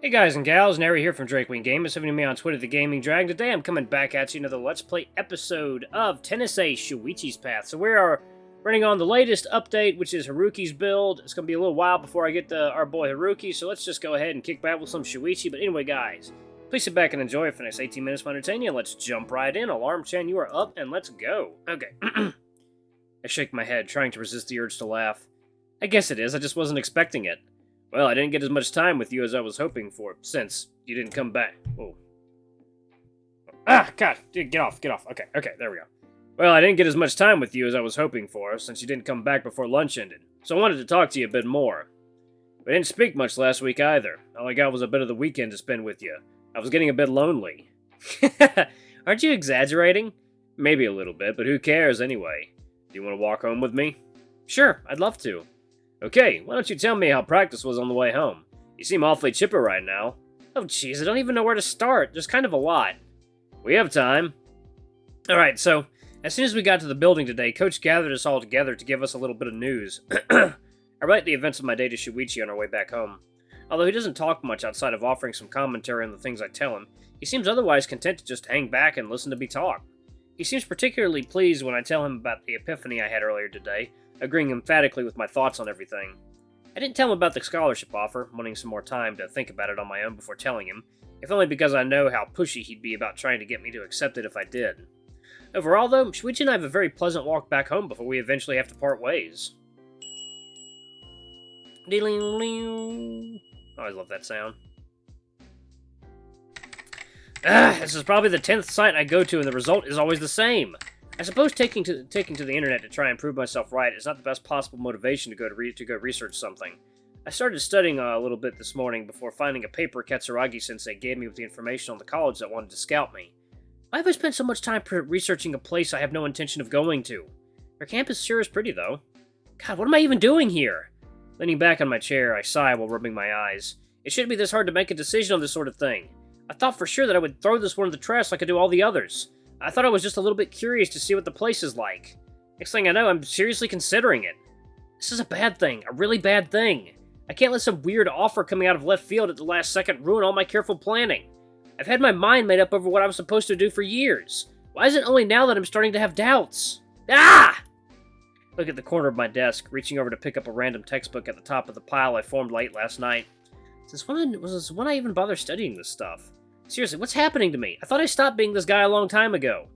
Hey guys and gals, Nary here from Drake Wing Gamers, having me on Twitter, The Gaming Dragon. Today I'm coming back at you another Let's Play episode of Tennessee Shuichi's Path. So we are running on the latest update, which is Haruki's build. It's going to be a little while before I get to our boy Haruki, so let's just go ahead and kick back with some Shuichi. But anyway guys, please sit back and enjoy it for the next 18 minutes to entertain you. Let's jump right in. Alarm-chan, you are up, and let's go. Okay. I shake my head, trying to resist the urge to laugh. I guess it is, I just wasn't expecting it. Well, I didn't get as much time with you as I was hoping for, since you didn't come back. Oh. Ah, God! Get off. Okay, there we go. Well, I didn't get as much time with you as I was hoping for, since you didn't come back before lunch ended. So I wanted to talk to you a bit more. We didn't speak much last week either. All I got was a bit of the weekend to spend with you. I was getting a bit lonely. Aren't you exaggerating? Maybe a little bit, but who cares anyway? Do you want to walk home with me? Sure, I'd love to. Okay, why don't you tell me how practice was on the way home? You seem awfully chipper right now. Oh jeez, I don't even know where to start. There's kind of a lot. We have time. Alright, so, as soon as we got to the building today, Coach gathered us all together to give us a little bit of news. I relate the events of my day to Shuichi on our way back home. Although he doesn't talk much outside of offering some commentary on the things I tell him, he seems otherwise content to just hang back and listen to me talk. He seems particularly pleased when I tell him about the epiphany I had earlier today, agreeing emphatically with my thoughts on everything. I didn't tell him about the scholarship offer, wanting some more time to think about it on my own before telling him, if only because I know how pushy he'd be about trying to get me to accept it if I did. Overall, though, Shuichi and I have a very pleasant walk back home before we eventually have to part ways. I always love that sound. This is probably the 10th site I go to, and the result is always the same. I suppose taking to the internet to try and prove myself right is not the best possible motivation to go research something. I started studying a little bit this morning before finding a paper Katsuragi-sensei gave me with the information on the college that wanted to scout me. Why have I spent so much time researching a place I have no intention of going to? Their campus sure is pretty, though. God, what am I even doing here? Leaning back on my chair, I sigh while rubbing my eyes. It shouldn't be this hard to make a decision on this sort of thing. I thought for sure that I would throw this one in the trash like I do all the others. I thought I was just a little bit curious to see what the place is like. Next thing I know, I'm seriously considering it. This is a bad thing, a really bad thing. I can't let some weird offer coming out of left field at the last second ruin all my careful planning. I've had my mind made up over what I was supposed to do for years. Why is it only now that I'm starting to have doubts? Ah! Look at the corner of my desk, reaching over to pick up a random textbook at the top of the pile I formed late last night. Since when I even bother studying this stuff? Seriously, what's happening to me? I thought I stopped being this guy a long time ago.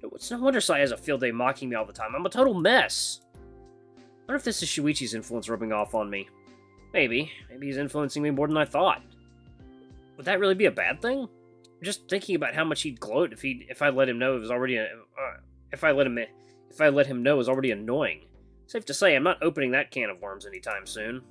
It's no wonder Sai has a field day mocking me all the time. I'm a total mess. I wonder if this is Shuichi's influence rubbing off on me. Maybe. Maybe he's influencing me more than I thought. Would that really be a bad thing? I'm just thinking about how much he'd gloat if I let him know it was already if I let him know it was already annoying. Safe to say, I'm not opening that can of worms anytime soon.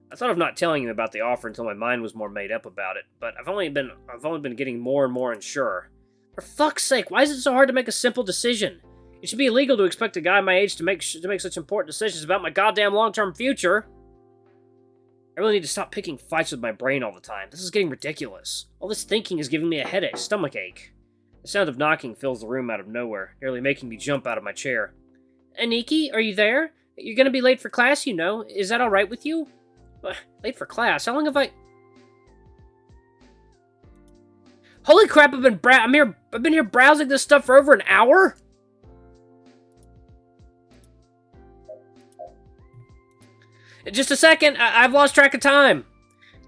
I thought of not telling him about the offer until my mind was more made up about it, but I've only been getting more and more unsure. For fuck's sake, why is it so hard to make a simple decision? It should be illegal to expect a guy my age to make such important decisions about my goddamn long-term future. I really need to stop picking fights with my brain all the time. This is getting ridiculous. All this thinking is giving me a headache, stomachache. The sound of knocking fills the room out of nowhere, nearly making me jump out of my chair. Aniki, are you there? You're gonna be late for class, you know. Is that alright with you? Late for class? How long have I... Holy crap, I've been here browsing this stuff for over an hour? Just a second, I've lost track of time.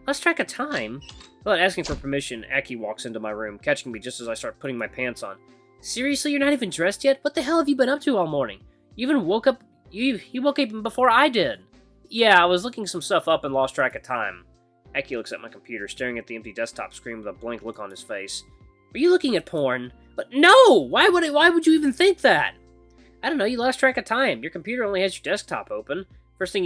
Lost track of time? Without asking for permission, Aki walks into my room, catching me just as I start putting my pants on. Seriously, you're not even dressed yet? What the hell have you been up to all morning? You even woke up... You woke up even before I did. Yeah, I was looking some stuff up and lost track of time. Aki looks at my computer, staring at the empty desktop screen with a blank look on his face. Are you looking at porn? But no! Why would you even think that? I don't know, you lost track of time. Your computer only has your desktop open. First thing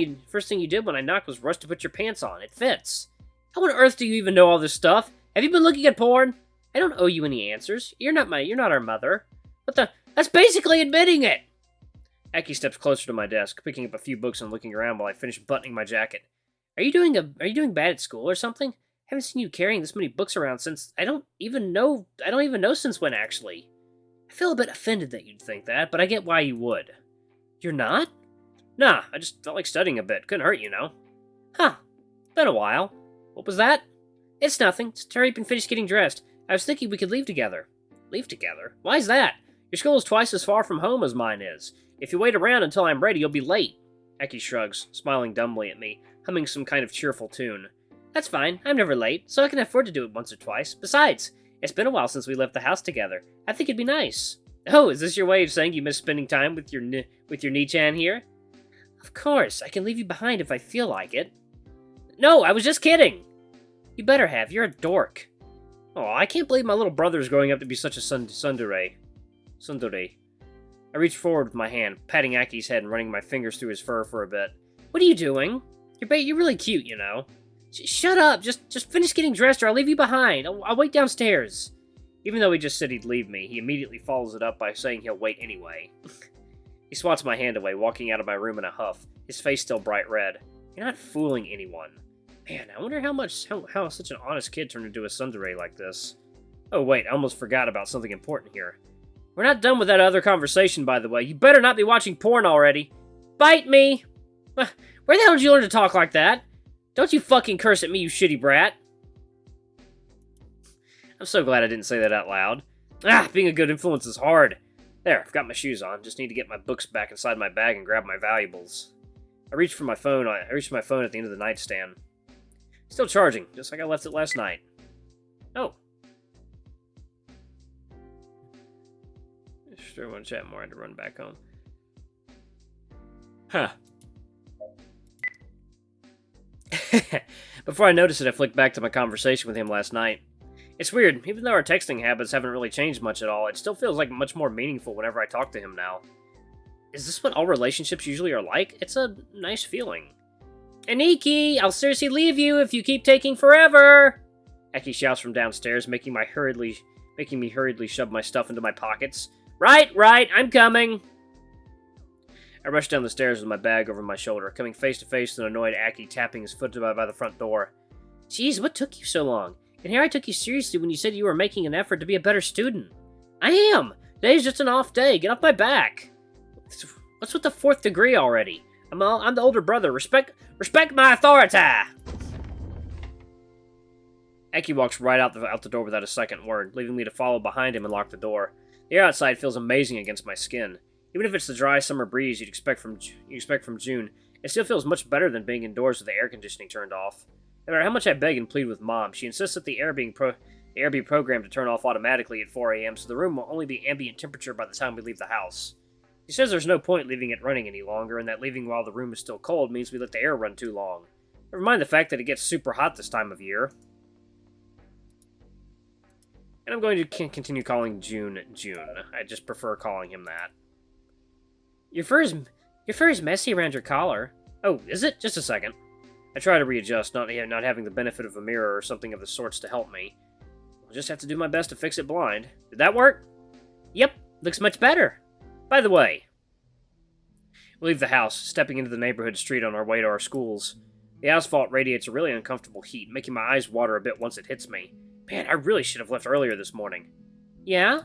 you did when I knocked was rush to put your pants on. It fits. How on earth do you even know all this stuff? Have you been looking at porn? I don't owe you any answers. You're not our mother. That's basically admitting it! Aki steps closer to my desk, picking up a few books and looking around while I finish buttoning my jacket. Are you doing bad at school or something? I haven't seen you carrying this many books around since I don't even know since when actually. I feel a bit offended that you'd think that, but I get why you would. You're not? Nah, I just felt like studying a bit. Couldn't hurt, you know. Huh. Been a while. What was that? It's nothing. Just hurry up and finish getting dressed. I was thinking we could leave together. Leave together? Why is that? Your school is twice as far from home as mine is. If you wait around until I'm ready, you'll be late. Aki shrugs, smiling dumbly at me, humming some kind of cheerful tune. That's fine. I'm never late, so I can afford to do it once or twice. Besides, it's been a while since we left the house together. I think it'd be nice. Oh, is this your way of saying you miss spending time with your Ni-chan here? Of course, I can leave you behind if I feel like it. No, I was just kidding! You better have, you're a dork. Oh, I can't believe my little brother's growing up to be such a tsundere. I reached forward with my hand, patting Aki's head and running my fingers through his fur for a bit. What are you doing? You're really cute, you know. Shut up, just finish getting dressed or I'll leave you behind. I'll wait downstairs. Even though he just said he'd leave me, he immediately follows it up by saying he'll wait anyway. He swats my hand away, walking out of my room in a huff, his face still bright red. You're not fooling anyone. Man, I wonder how such an honest kid turned into a tsundere like this. Oh wait, I almost forgot about something important here. We're not done with that other conversation, by the way. You better not be watching porn already. Bite me! Where the hell did you learn to talk like that? Don't you fucking curse at me, you shitty brat. I'm so glad I didn't say that out loud. Being a good influence is hard. There, I've got my shoes on. Just need to get my books back inside my bag and grab my valuables. I reached for my phone. I reached for my phone at the end of the nightstand. Still charging, just like I left it last night. Oh. Sure, want to chat more. I had to run back home. Huh. Before I noticed it, I flicked back to my conversation with him last night. It's weird, even though our texting habits haven't really changed much at all, it still feels like much more meaningful whenever I talk to him now. Is this what all relationships usually are like? It's a nice feeling. Aniki, I'll seriously leave you if you keep taking forever! Aki shouts from downstairs, making me hurriedly shove my stuff into my pockets. Right, I'm coming! I rushed down the stairs with my bag over my shoulder, coming face to face with an annoyed Aki tapping his foot by the front door. Jeez, what took you so long? And here I took you seriously when you said you were making an effort to be a better student. I am! Today's just an off day. Get off my back! What's with the 4th degree already? I'm the older brother. Respect my authority! Aki walks right out the door without a second word, leaving me to follow behind him and lock the door. The air outside feels amazing against my skin. Even if it's the dry summer breeze you'd expect from June, it still feels much better than being indoors with the air conditioning turned off. No matter how much I beg and plead with Mom, she insists that the air be programmed to turn off automatically at 4 a.m., so the room will only be ambient temperature by the time we leave the house. She says there's no point leaving it running any longer, and that leaving while the room is still cold means we let the air run too long. Never mind the fact that it gets super hot this time of year. And I'm going to continue calling June. I just prefer calling him that. Your fur is messy around your collar. Oh, is it? Just a second. I try to readjust, not having the benefit of a mirror or something of the sorts to help me. I'll just have to do my best to fix it blind. Did that work? Yep, looks much better. By the way, we leave the house, stepping into the neighborhood street on our way to our schools. The asphalt radiates a really uncomfortable heat, making my eyes water a bit once it hits me. Man, I really should have left earlier this morning. Yeah?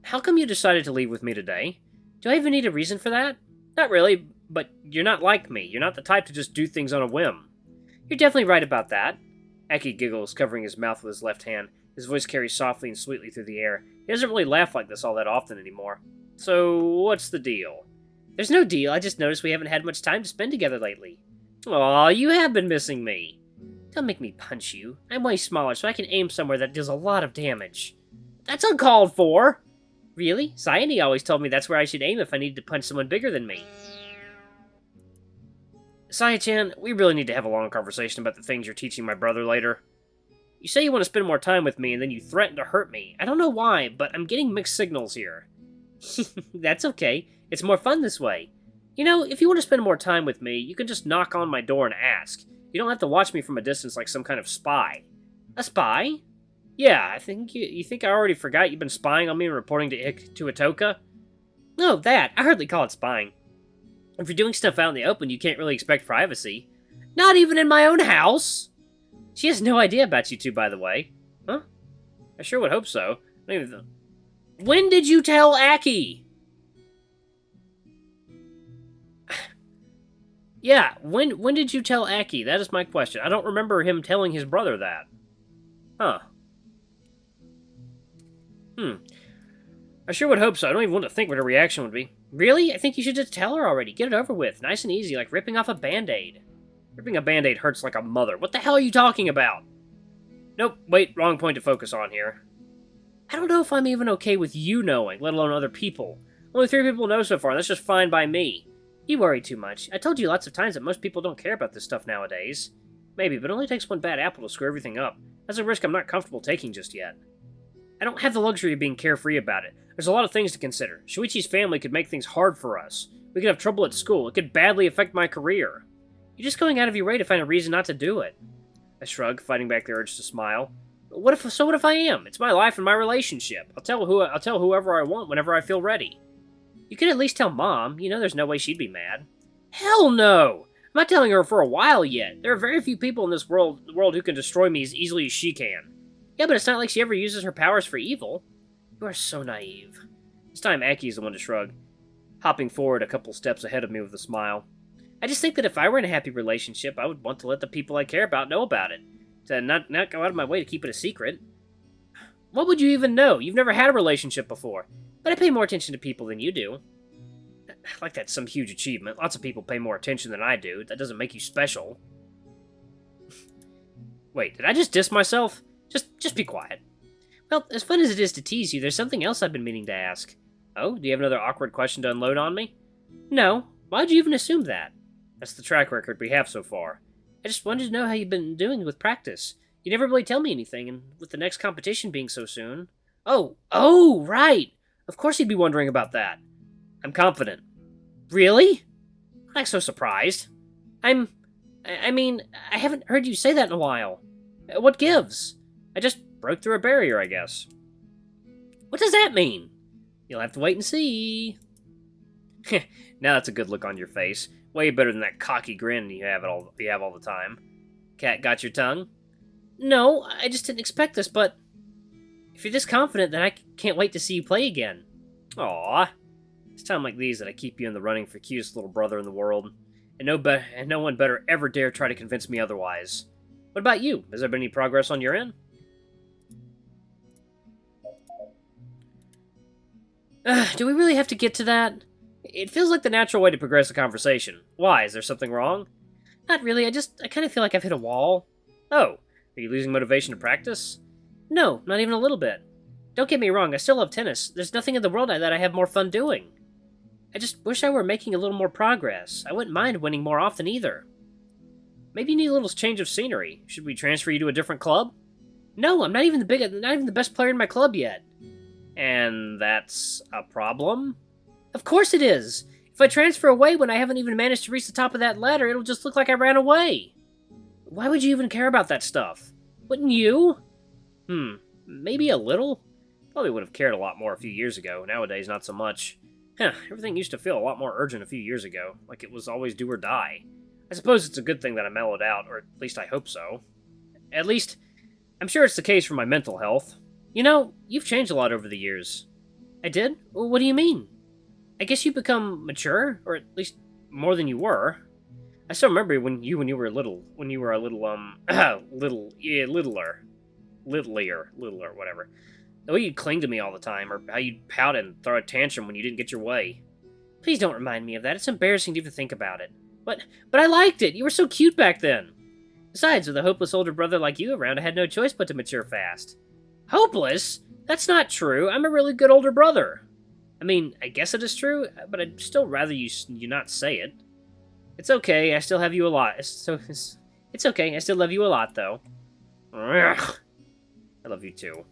How come you decided to leave with me today? Do I even need a reason for that? Not really, but you're not like me. You're not the type to just do things on a whim. You're definitely right about that. Aki giggles, covering his mouth with his left hand. His voice carries softly and sweetly through the air. He doesn't really laugh like this all that often anymore. So, what's the deal? There's no deal, I just noticed we haven't had much time to spend together lately. Aw, you have been missing me. Don't make me punch you. I'm way smaller, so I can aim somewhere that deals a lot of damage. That's uncalled for! Really? Sayani always told me that's where I should aim if I needed to punch someone bigger than me. Saya-chan, we really need to have a long conversation about the things you're teaching my brother later. You say you want to spend more time with me, and then you threaten to hurt me. I don't know why, but I'm getting mixed signals here. That's okay. It's more fun this way. You know, if you want to spend more time with me, you can just knock on my door and ask. You don't have to watch me from a distance like some kind of spy. A spy? Yeah, I think you think I already forgot you've been spying on me and reporting to Itoka? No, that. I hardly call it spying. If you're doing stuff out in the open, you can't really expect privacy. Not even in my own house! She has no idea about you two, by the way. Huh? I sure would hope so. When did you tell Aki? Yeah, when did you tell Aki? That is my question. I don't remember him telling his brother that. Huh. I sure would hope so. I don't even want to think what her reaction would be. Really? I think you should just tell her already. Get it over with. Nice and easy, like ripping off a Band-Aid. Ripping a Band-Aid hurts like a mother. What the hell are you talking about? Nope, wait, wrong point to focus on here. I don't know if I'm even okay with you knowing, let alone other people. Only 3 people know so far, and that's just fine by me. You worry too much. I told you lots of times that most people don't care about this stuff nowadays. Maybe, but it only takes one bad apple to screw everything up. That's a risk I'm not comfortable taking just yet. I don't have the luxury of being carefree about it. There's a lot of things to consider. Shuichi's family could make things hard for us. We could have trouble at school. It could badly affect my career. You're just going out of your way to find a reason not to do it. I shrug, fighting back the urge to smile. What if I am? It's my life and my relationship. I'll tell whoever I want whenever I feel ready. You could at least tell Mom. You know there's no way she'd be mad. Hell no! I'm not telling her for a while yet. There are very few people in this world who can destroy me as easily as she can. Yeah, but it's not like she ever uses her powers for evil. You are so naive. This time Aki is the one to shrug, hopping forward a couple steps ahead of me with a smile. I just think that if I were in a happy relationship, I would want to let the people I care about know about it. To not go out of my way to keep it a secret. What would you even know? You've never had a relationship before. But I pay more attention to people than you do. Like that's some huge achievement. Lots of people pay more attention than I do. That doesn't make you special. Wait, did I just diss myself? Just be quiet. Well, as fun as it is to tease you, there's something else I've been meaning to ask. Oh, do you have another awkward question to unload on me? No. Why'd you even assume that? That's the track record we have so far. I just wanted to know how you've been doing with practice. You never really tell me anything, and with the next competition being so soon... Oh, right! Of course you'd be wondering about that. I'm confident. Really? I'm so surprised. I mean, I haven't heard you say that in a while. What gives? I just broke through a barrier, I guess. What does that mean? You'll have to wait and see. Now that's a good look on your face. Way better than that cocky grin you have all the time. Cat got your tongue? No, I just didn't expect this, but... If you're this confident, then I can't wait to see you play again. Aww. It's time like these that I keep you in the running for cutest little brother in the world. And no one better ever dare try to convince me otherwise. What about you? Has there been any progress on your end? Do we really have to get to that? It feels like the natural way to progress the conversation. Why? Is there something wrong? Not really, I kind of feel like I've hit a wall. Oh, are you losing motivation to practice? No, not even a little bit. Don't get me wrong, I still love tennis. There's nothing in the world that I have more fun doing. I just wish I were making a little more progress. I wouldn't mind winning more often either. Maybe you need a little change of scenery. Should we transfer you to a different club? No, I'm not even the best player in my club yet. And that's a problem? Of course it is! If I transfer away when I haven't even managed to reach the top of that ladder, it'll just look like I ran away. Why would you even care about that stuff? Wouldn't you? Maybe a little? Probably would have cared a lot more a few years ago. Nowadays, not so much. Everything used to feel a lot more urgent a few years ago, like it was always do or die. I suppose it's a good thing that I mellowed out, or at least I hope so. At least, I'm sure it's the case for my mental health. You know, you've changed a lot over the years. I did? What do you mean? I guess you've become mature, or at least more than you were. I still remember when you were little, littler, whatever. The way you'd cling to me all the time, or how you'd pout and throw a tantrum when you didn't get your way. Please don't remind me of that. It's embarrassing to even think about it. But I liked it. You were so cute back then. Besides, with a hopeless older brother like you around, I had no choice but to mature fast. Hopeless? That's not true. I'm a really good older brother. I mean, I guess it is true, but I'd still rather you not say it. It's okay. I still have you a lot. It's okay. I still love you a lot, though. Ugh. I love you too.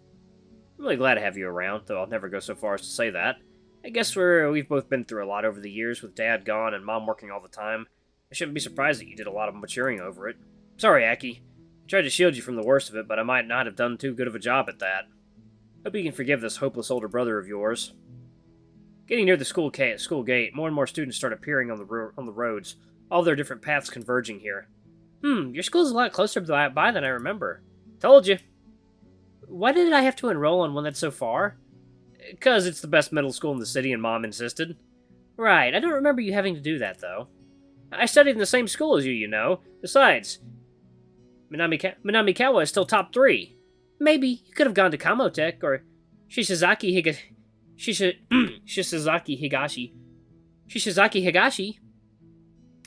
I'm really glad to have you around, though I'll never go so far as to say that. I guess we've both been through a lot over the years, with Dad gone and Mom working all the time. I shouldn't be surprised that you did a lot of maturing over it. Sorry, Aki. I tried to shield you from the worst of it, but I might not have done too good of a job at that. Hope you can forgive this hopeless older brother of yours. Getting near the school gate, more and more students start appearing on the roads, all their different paths converging here. Your school's a lot closer by than I remember. Told you. Why did I have to enroll on one that's so far? 'Cause it's the best middle school in the city and Mom insisted. Right, I don't remember you having to do that, though. I studied in the same school as you know. Besides, Minamikawa is still top 3. Maybe you could have gone to Kamotech or Shishizaki Higa... Shishizaki Higashi. Shishizaki Higashi?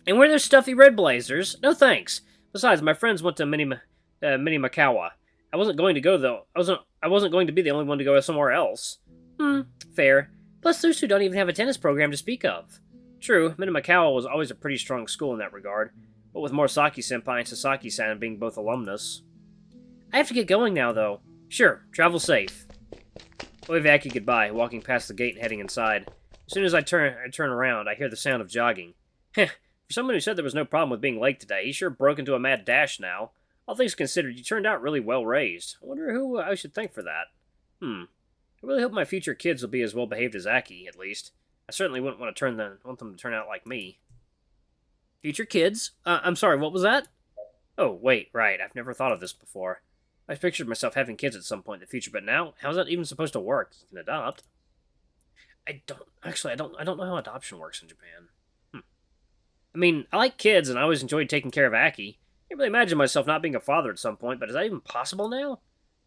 And wear their stuffy red blazers? No thanks. Besides, my friends went to Makawa. I wasn't going to go though. I wasn't going to be the only one to go somewhere else. Fair. Plus, those two don't even have a tennis program to speak of. True, Makawa was always a pretty strong school in that regard, but with Morisaki-senpai and Sasaki-san being both alumnus. I have to get going now, though. Sure, travel safe. I wave Aki goodbye, walking past the gate and heading inside. As soon as I turn around, I hear the sound of jogging. Heh, for someone who said there was no problem with being late today, he sure broke into a mad dash now. All things considered, you turned out really well raised. I wonder who I should thank for that. I really hope my future kids will be as well behaved as Aki, at least. I certainly wouldn't want them to turn out like me. Future kids? I'm sorry, what was that? Oh, wait, right, I've never thought of this before. I pictured myself having kids at some point in the future, but now, how's that even supposed to work? You can adopt. I don't know how adoption works in Japan. I mean, I like kids, and I always enjoyed taking care of Aki. I can't really imagine myself not being a father at some point, but is that even possible now?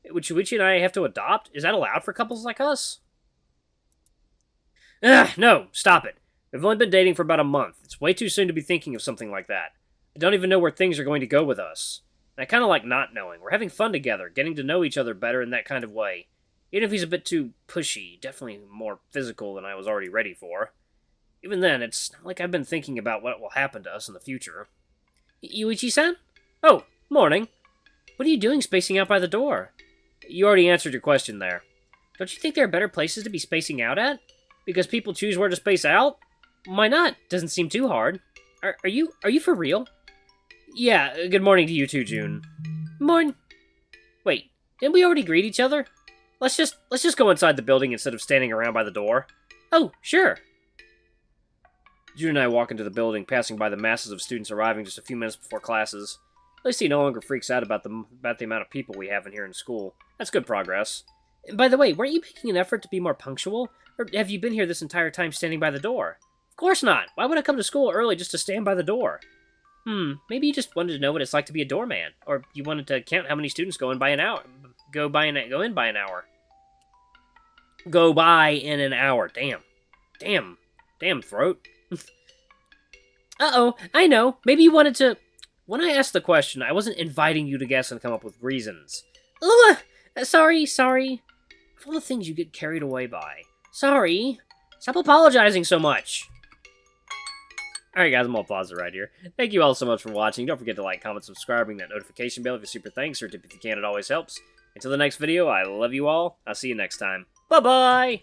Would Shuichi and I have to adopt? Is that allowed for couples like us? No, stop it. We've only been dating for about a month. It's way too soon to be thinking of something like that. I don't even know where things are going to go with us. And I kind of like not knowing. We're having fun together, getting to know each other better in that kind of way. Even if he's a bit too pushy, definitely more physical than I was already ready for. Even then, it's not like I've been thinking about what will happen to us in the future. Yuichi-san? Oh, morning. What are you doing spacing out by the door? You already answered your question there. Don't you think there are better places to be spacing out at? Because people choose where to space out? Why not? Doesn't seem too hard. Are you for real? Yeah, good morning to you too, June. Morning. Wait, didn't we already greet each other? Let's just go inside the building instead of standing around by the door. Oh, sure. June and I walk into the building, passing by the masses of students arriving just a few minutes before classes. At least he no longer freaks out about the amount of people we have in here in school. That's good progress. And by the way, weren't you making an effort to be more punctual? Or have you been here this entire time standing by the door? Of course not! Why would I come to school early just to stand by the door? Maybe you just wanted to know what it's like to be a doorman. Or you wanted to count how many students go in by an hour. Go in by an hour. Go by in an hour. Damn, throat. Uh-oh, I know. Maybe you wanted to... When I asked the question, I wasn't inviting you to guess and come up with reasons. Ugh! Sorry. Of all the things you get carried away by. Sorry. Stop apologizing so much. Alright guys, I'm gonna pause it right here. Thank you all so much for watching. Don't forget to like, comment, subscribe, ring that notification bell if you're super thanks, or tip if you can, it always helps. Until the next video, I love you all. I'll see you next time. Bye-bye!